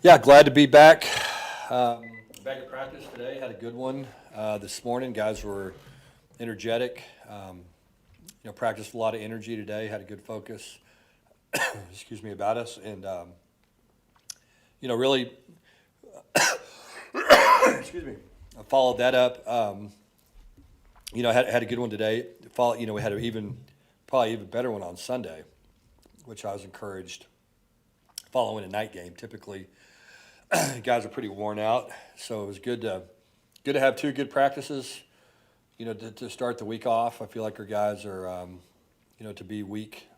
Yeah, glad to be back. Back at practice today. Had a good one this morning. Guys were energetic. Practiced a lot of energy today. Had a good focus. Excuse me about us, and really, excuse me. I followed that up. Had a good one today. We had probably even better one on Sunday, which I was encouraged. Following a night game, typically guys are pretty worn out, so it was good to have two good practices. To start the week off. I feel like our guys are, to be week,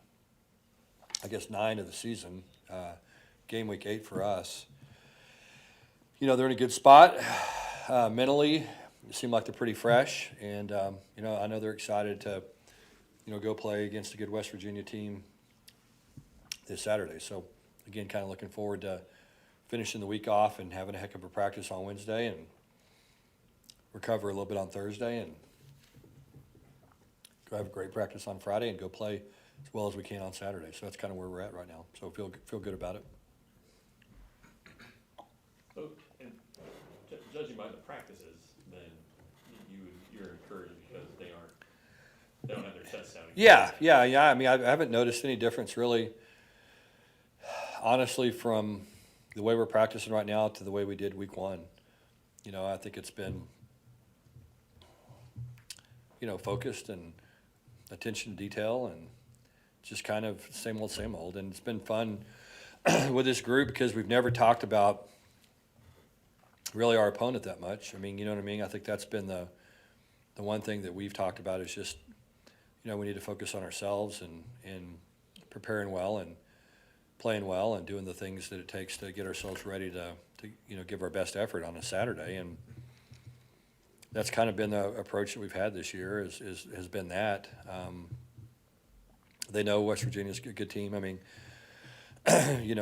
I guess 9 of the season, game week 8 for us. They're in a good spot mentally. It seemed like they're pretty fresh, and I know they're excited to, go play against a good West Virginia team this Saturday. So again, kind of looking forward to finishing the week off and having a heck of a practice on Wednesday and recover a little bit on Thursday and go have a great practice on Friday and go play as well as we can on Saturday. So that's kind of where we're at right now. So feel good about it. So, and judging by the practices, then you're encouraged because they don't have their sets down. Yeah. I mean, I haven't noticed any difference really, honestly, from the way we're practicing right now to the way we did week 1. I think it's been, focused and attention to detail and just kind of same old. And it's been fun with this group because we've never talked about really our opponent that much. I mean, you know what I mean? I think that's been the one thing that we've talked about is just, we need to focus on ourselves and preparing well and playing well and doing the things that it takes to get ourselves ready to give our best effort on a Saturday. And that's kind of been the approach that we've had this year has been that. They know West Virginia's a good team. I mean,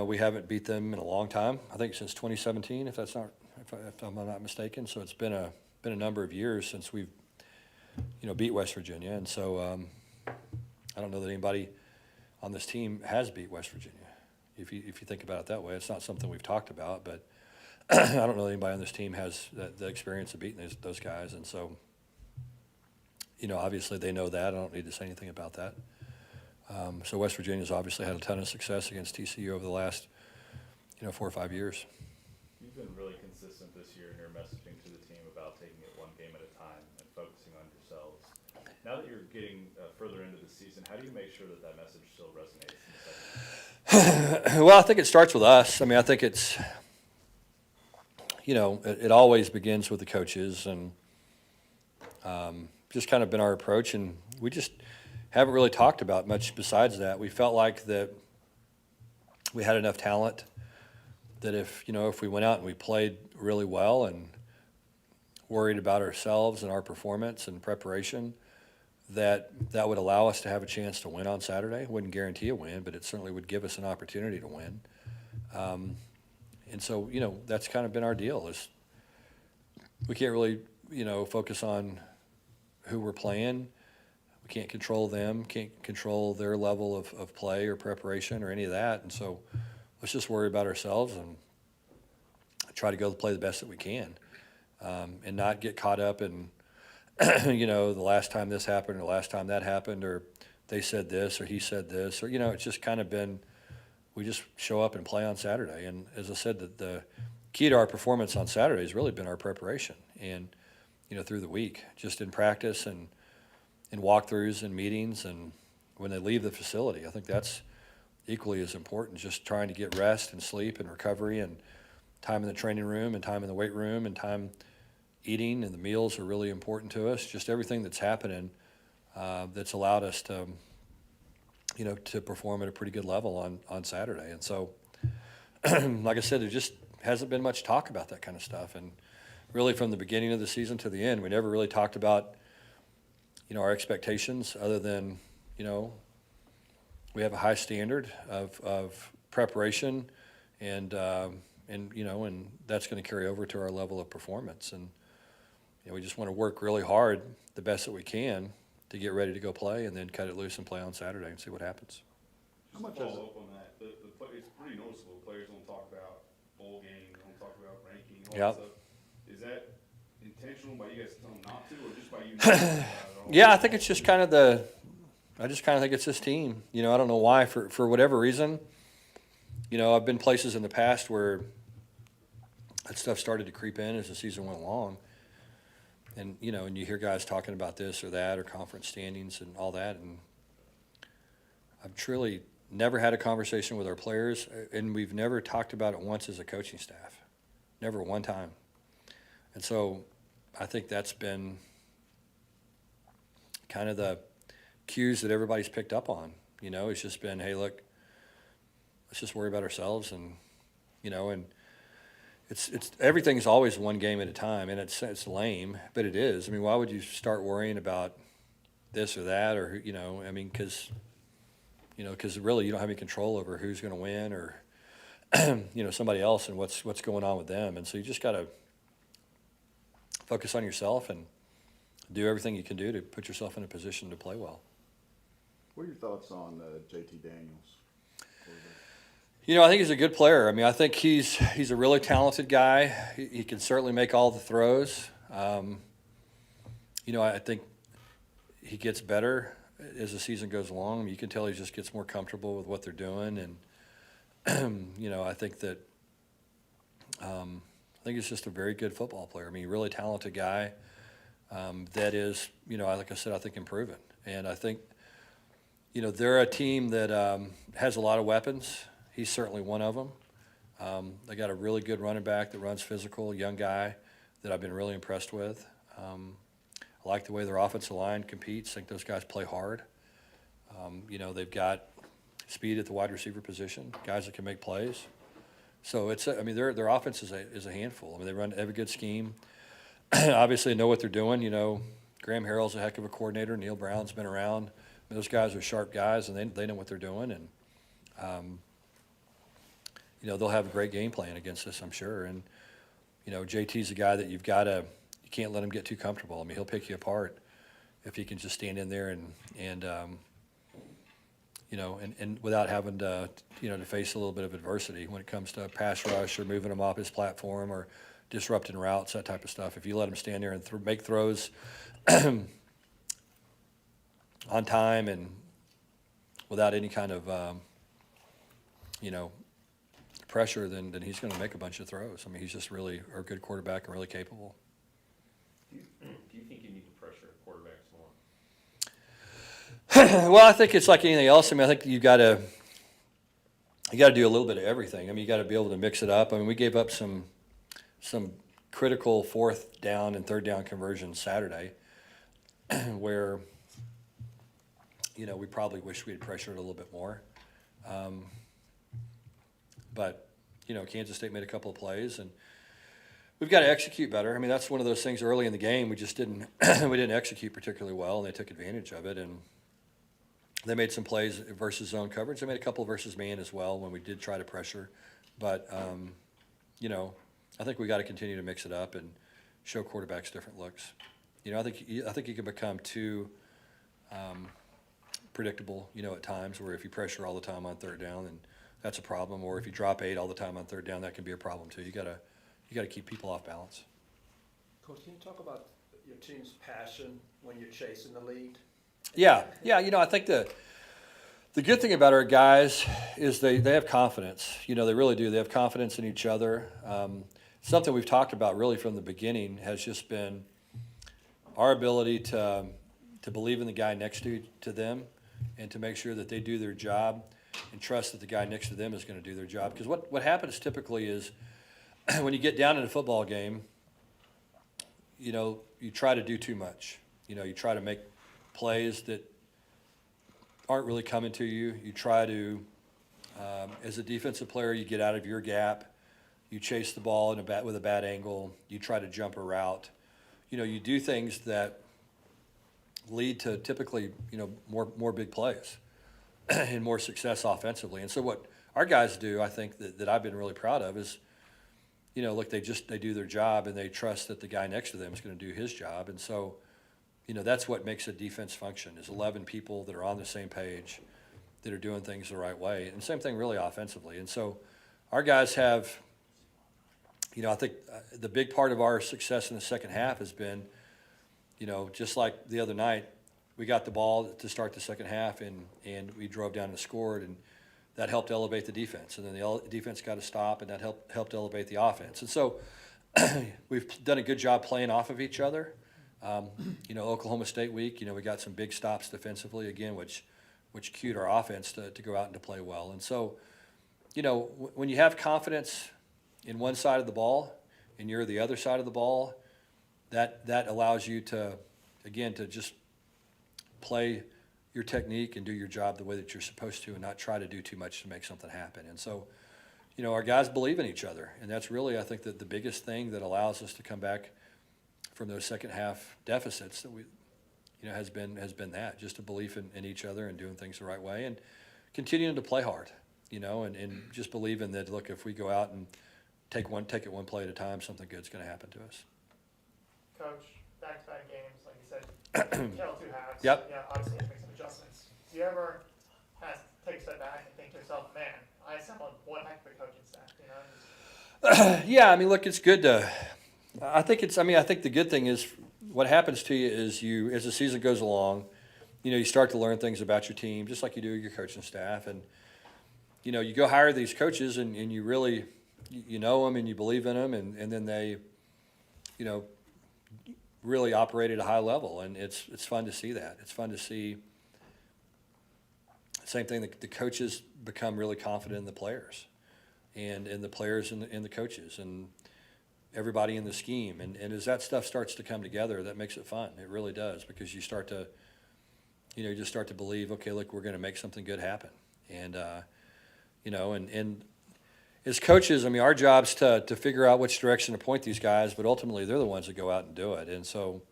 we haven't beat them in a long time. I think since 2017, if I'm not mistaken. So it's been a number of years since we've beat West Virginia. And so I don't know that anybody on this team has beat West Virginia. If you think about it that way, it's not something we've talked about, but I don't know that anybody on this team has the experience of beating those guys. And so, obviously they know that. I don't need to say anything about that. So West Virginia's obviously had a ton of success against TCU over the last, 4 or 5 years. You've been really consistent this year in your messaging to the team about taking it one game at a time and focusing on yourselves. Now that you're getting further into the season, how do you make sure that message still resonates in the second half? Well, I think it starts with us. I mean, I think it's, it always begins with the coaches and just kind of been our approach. And we just haven't really talked about much besides that. We felt like that we had enough talent that if we went out and we played really well and worried about ourselves and our performance and preparation, that would allow us to have a chance to win on Saturday. Wouldn't guarantee a win, but it certainly would give us an opportunity to win. And so, that's kind of been our deal is we can't really, focus on who we're playing. We can't control them, can't control their level of play or preparation or any of that. And so let's just worry about ourselves and try to go play the best that we can and not get caught up in, the last time this happened or the last time that happened or they said this or he said this or, it's just kind of been we just show up and play on Saturday. And as I said, the key to our performance on Saturday has really been our preparation and, through the week, just in practice and in walkthroughs and meetings and when they leave the facility. I think that's equally as important, just trying to get rest and sleep and recovery and time in the training room and time in the weight room and time eating, and the meals are really important to us. Just everything that's happening that's allowed us to, to perform at a pretty good level on Saturday. And so, like I said, there just hasn't been much talk about that kind of stuff. And really from the beginning of the season to the end, we never really talked about, our expectations other than, we have a high standard of preparation and that's going to carry over to our level of performance. And we just want to work really hard, the best that we can, to get ready to go play, and then cut it loose and play on Saturday and see what happens. How much follow up on that? It's pretty noticeable. Players don't talk about bowl game and all Yep. that stuff. Is that intentional by you guys telling them not to, or just by you not talking about it all? Yeah, I think it's just kind of I just kind of think it's this team. You know, I don't know why, for whatever reason. You know, I've been places in the past where that stuff started to creep in as the season went along. And, you know, and you hear guys talking about this or that or conference standings and all that. And I've truly never had a conversation with our players, and we've never talked about it once as a coaching staff. Never one time. And so I think that's been kind of the cues that everybody's picked up on. You know, it's just been, hey, look, let's just worry about ourselves. And, you know, and it's everything's always one game at a time, and it's lame, but it is. I mean, why would you start worrying about this or that, or, you know, I mean, because really you don't have any control over who's going to win or, you know, somebody else and what's going on with them. And so you just got to focus on yourself and do everything you can do to put yourself in a position to play well. What are your thoughts on JT Daniels? You know, I think he's a good player. I mean, I think he's a really talented guy. He can certainly make all the throws. You know, I think he gets better as the season goes along. You can tell he just gets more comfortable with what they're doing, and you know, I think that I think he's just a very good football player. I mean, a really talented guy that is, you know, like I said, I think improving, and I think, you know, they're a team that has a lot of weapons. He's certainly one of them. They got a really good running back that runs physical, young guy that I've been really impressed with. I like the way their offensive line competes. I think those guys play hard. You know, they've got speed at the wide receiver position, guys that can make plays. So I mean, their offense is a handful. I mean, they run every good scheme. Obviously, they know what they're doing. You know, Graham Harrell's a heck of a coordinator. Neil Brown's been around. I mean, those guys are sharp guys, and they know what they're doing. And you know, they'll have a great game plan against us, I'm sure. And, you know, JT's a guy that you can't let him get too comfortable. I mean, he'll pick you apart if he can just stand in there and you know, and without having to, you know, to face a little bit of adversity when it comes to pass rush or moving him off his platform or disrupting routes, that type of stuff. If you let him stand there and make throws on time and without any kind of, you know, pressure, then he's going to make a bunch of throws. I mean, he's just really a good quarterback and really capable. Do you think you need to pressure quarterbacks more? Well, I think it's like anything else. I mean, I think you got to do a little bit of everything. I mean, you got to be able to mix it up. I mean, we gave up some critical fourth down and third down conversions Saturday, where, you know, we probably wish we had pressured a little bit more. But, you know, Kansas State made a couple of plays, and we've got to execute better. I mean, that's one of those things early in the game we just didn't execute particularly well, and they took advantage of it. And they made some plays versus zone coverage. They made a couple versus man as well when we did try to pressure. But, you know, I think we got to continue to mix it up and show quarterbacks different looks. You know, I think you can become too predictable, you know, at times, where if you pressure all the time on third down, then that's a problem. Or if you drop 8 all the time on third down, that can be a problem too. You gotta keep people off balance. Coach, can you talk about your team's passion when you're chasing the lead? Yeah. You know, I think the good thing about our guys is they have confidence. You know, they really do. They have confidence in each other. Something we've talked about really from the beginning has just been our ability to believe in the guy next to them and to make sure that they do their job and trust that the guy next to them is going to do their job. Because what happens typically is when you get down in a football game, you know, you try to do too much. You know, you try to make plays that aren't really coming to you. You try to, as a defensive player, you get out of your gap. You chase the ball with a bad angle. You try to jump a route. You know, you do things that lead to typically, you know, more big plays and more success offensively. And so what our guys do, I think, that I've been really proud of is, you know, look, they do their job and they trust that the guy next to them is going to do his job. And so, you know, that's what makes a defense function, is 11 people that are on the same page, that are doing things the right way. And same thing really offensively. And so our guys have, I think the big part of our success in the second half has been, just like the other night, we got the ball to start the second half and we drove down and scored, and that helped elevate the defense. And then the defense got to stop, and that helped elevate the offense. And so we've done a good job playing off of each other. Oklahoma State week, we got some big stops defensively again, which cued our offense to go out and to play well. And so, when you have confidence in one side of the ball and you're the other side of the ball, that allows you to just play your technique and do your job the way that you're supposed to and not try to do too much to make something happen. And so, our guys believe in each other, and that's really, I think, that the biggest thing that allows us to come back from those second half deficits that we, has been that, just a belief in each other and doing things the right way and continuing to play hard, and just believing that, look, if we go out and take it one play at a time, something good's going to happen to us. Coach, back-to-back games, like you said, kill 2 halves. Yep. Yeah, obviously you have to make some adjustments. Do you ever have to take a step back and think to yourself, man, I assembled one heck of a coaching staff, Yeah, look, it's good to. I think the good thing is what happens to you is as the season goes along, you start to learn things about your team, just like you do your coaching staff, and you go hire these coaches and you really you know them and you believe in them, and then they really operate at a high level, and it's fun to see that. It's fun to see. Same thing, the coaches become really confident in the players, and the players and the coaches, and everybody in the scheme. And as that stuff starts to come together, that makes it fun. It really does, because you start to, you just start to believe, okay, look, we're going to make something good happen. And, and as coaches, our job's to figure out which direction to point these guys, but ultimately they're the ones that go out and do it. And so,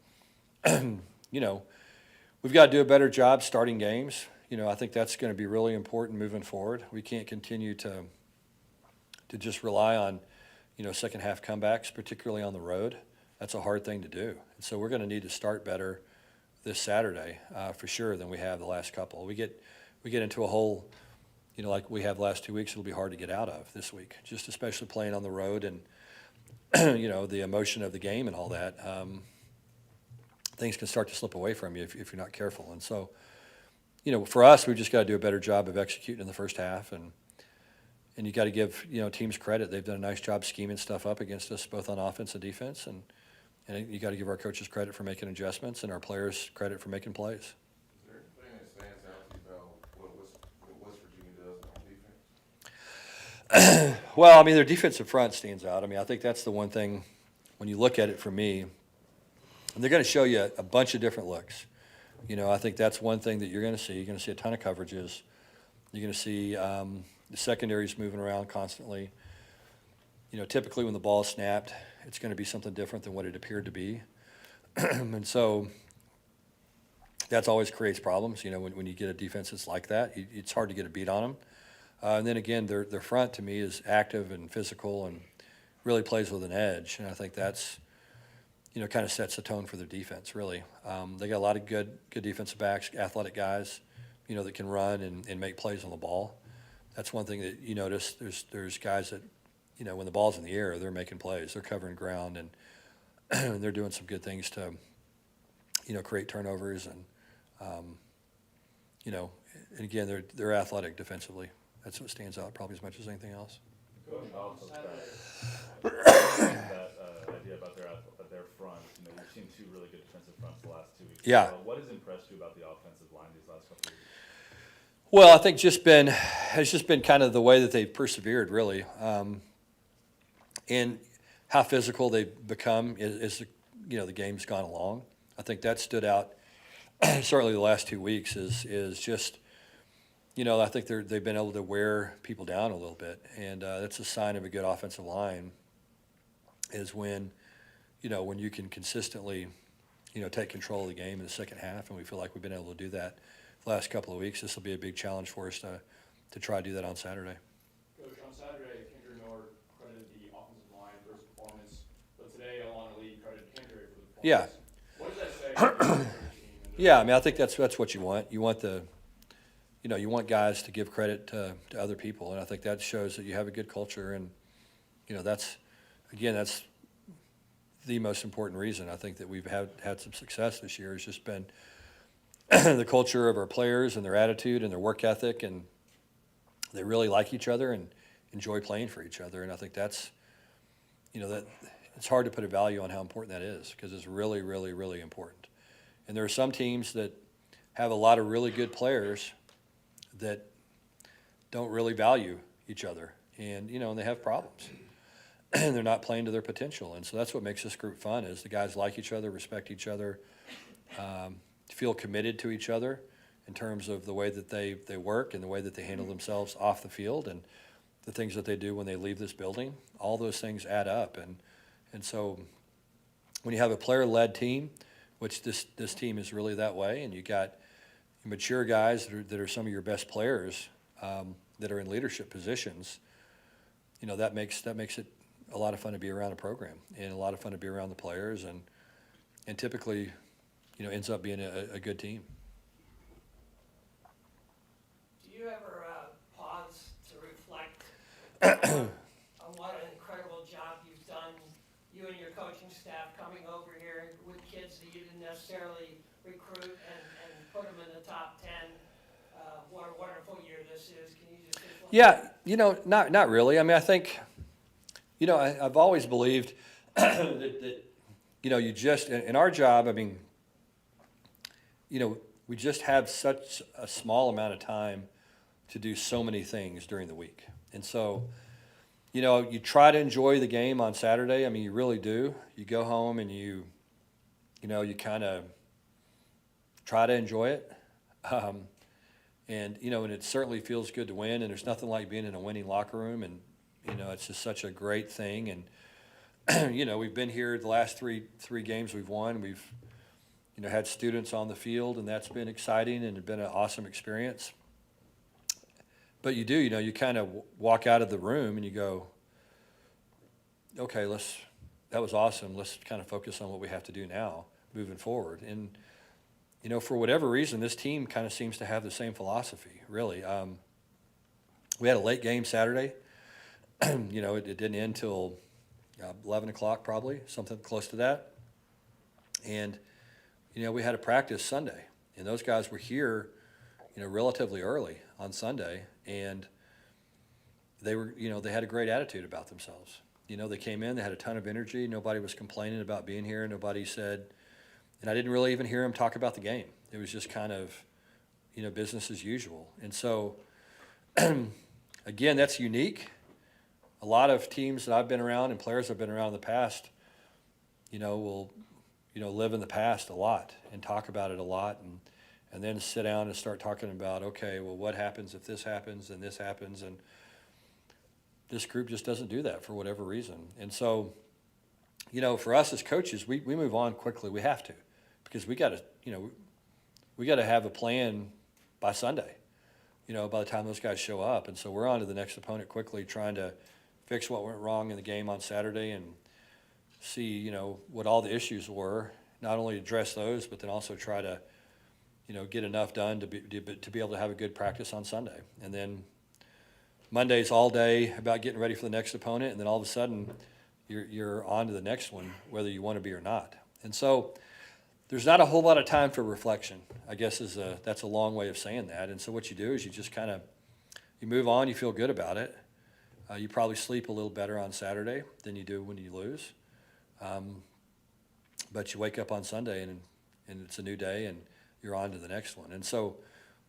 we've got to do a better job starting games. I think that's going to be really important moving forward. We can't continue to just rely on, second half comebacks, particularly on the road. That's a hard thing to do. And so we're going to need to start better this Saturday for sure than we have the last couple. We get into a hole, like we have the last 2 weeks, it'll be hard to get out of this week, just especially playing on the road and, the emotion of the game and all that. Things can start to slip away from you if you're not careful. And so, for us, we've just got to do a better job of executing in the first half, and you got to give teams credit. They've done a nice job scheming stuff up against us, both on offense and defense, and you got to give our coaches credit for making adjustments and our players credit for making plays. Is there anything that stands out to you about what West Virginia does on defense? Well, their defensive front stands out. I think that's the one thing when you look at it for me. They're going to show you a bunch of different looks. I think that's one thing that you're going to see. You're going to see a ton of coverages. You're going to see the secondaries moving around constantly. Typically when the ball is snapped, it's going to be something different than what it appeared to be. And so that's always creates problems, when you get a defense that's like that. It's hard to get a beat on them. And then again, their front to me is active and physical and really plays with an edge. And I think that's, kind of sets the tone for their defense, really. They got a lot of good defensive backs, athletic guys, that can run and make plays on the ball. That's one thing that you notice. There's guys that, when the ball's in the air, they're making plays. They're covering ground, and they're doing some good things to, create turnovers. And, and again, they're athletic defensively. That's what stands out probably as much as anything else. Coach, that idea about their front. You've seen 2 really good defensive fronts the last 2 weeks. Yeah. What has impressed you about the offensive line these last couple of weeks? Well, I think it's just been kind of the way that they've persevered, really, and how physical they've become as the game's gone along. I think that stood out certainly the last 2 weeks is just, I think they've been able to wear people down a little bit, and that's a sign of a good offensive line. Is when you can consistently, take control of the game in the second half, and we feel like we've been able to do that the last couple of weeks. This will be a big challenge for us to try to do that on Saturday. Coach, on Saturday, Kendra Nord credited the offensive line for his performance, but today Alana Lee credited Kendra for the performance. Yeah. What does that say about the team? Yeah, I think that's what you want. You want you want guys to give credit to other people, and I think that shows that you have a good culture, and that's again, that's the most important reason I think that we've had some success this year has just been the culture of our players and their attitude and their work ethic, and they really like each other and enjoy playing for each other. And I think that's, that it's hard to put a value on how important that is because it's really, really, really important. And there are some teams that have a lot of really good players that don't really value each other, and and they have problems. And they're not playing to their potential. And so that's what makes this group fun is the guys like each other, respect each other, feel committed to each other in terms of the way that they work and the way that they handle themselves off the field and the things that they do when they leave this building. All those things add up. And so when you have a player-led team, which this team is really that way, and you got mature guys that are some of your best players that are in leadership positions, that makes it a lot of fun to be around a program and a lot of fun to be around the players, and typically, ends up being a good team. Do you ever pause to reflect on what an incredible job you've done, you and your coaching staff coming over here with kids that you didn't necessarily recruit and put them in the top 10? What a wonderful year this is. Can you just reflect? Yeah, not really. I mean, I think, I've always believed that you just, in our job, I mean, we just have such a small amount of time to do so many things during the week. And so, you try to enjoy the game on Saturday. I mean, you really do. You go home and you kind of try to enjoy it. And it certainly feels good to win, and there's nothing like being in a winning locker room, and, it's just such a great thing. And, we've been here the last three games we've won. We've, had students on the field, and that's been exciting and it's been an awesome experience. But you do, you kind of walk out of the room and you go, okay, that was awesome. Let's kind of focus on what we have to do now moving forward. And, for whatever reason, this team kind of seems to have the same philosophy, really. We had a late game Saturday. It didn't end till 11 o'clock probably, something close to that. And, we had a practice Sunday, and those guys were here, relatively early on Sunday, and they were, they had a great attitude about themselves. They came in, they had a ton of energy. Nobody was complaining about being here. Nobody said, and I didn't really even hear them talk about the game. It was just kind of, business as usual. And so, again, that's unique. A lot of teams that I've been around and players I've been around in the past, will, live in the past a lot and talk about it a lot, and then sit down and start talking about, okay, well, what happens if this happens and this happens? And this group just doesn't do that for whatever reason. And so, for us as coaches, we move on quickly. We have to, because we got to have a plan by Sunday, by the time those guys show up. And so we're on to the next opponent quickly, trying to fix what went wrong in the game on Saturday and see, what all the issues were, not only address those, but then also try to, get enough done to be able to have a good practice on Sunday. And then Monday's all day about getting ready for the next opponent, and then all of a sudden you're on to the next one, whether you want to be or not. And so there's not a whole lot of time for reflection, I guess that's a long way of saying that. And so what you do is you just kind of, you move on, you feel good about it. You probably sleep a little better on Saturday than you do when you lose. But you wake up on Sunday and it's a new day and you're on to the next one. And so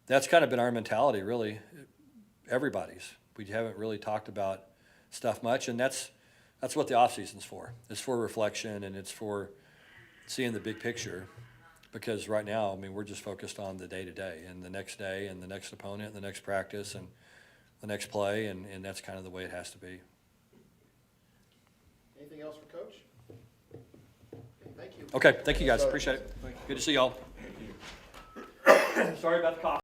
that's kind of been our mentality, really, everybody's. We haven't really talked about stuff much, and that's what the off season's for. It's for reflection, and it's for seeing the big picture, because right now, I mean, we're just focused on the day-to-day and the next day and the next opponent and the next practice and the next play, and that's kind of the way it has to be. Anything else for Coach? Okay, thank you. Okay, thank you guys, appreciate it. Good to see y'all. Sorry about the cough.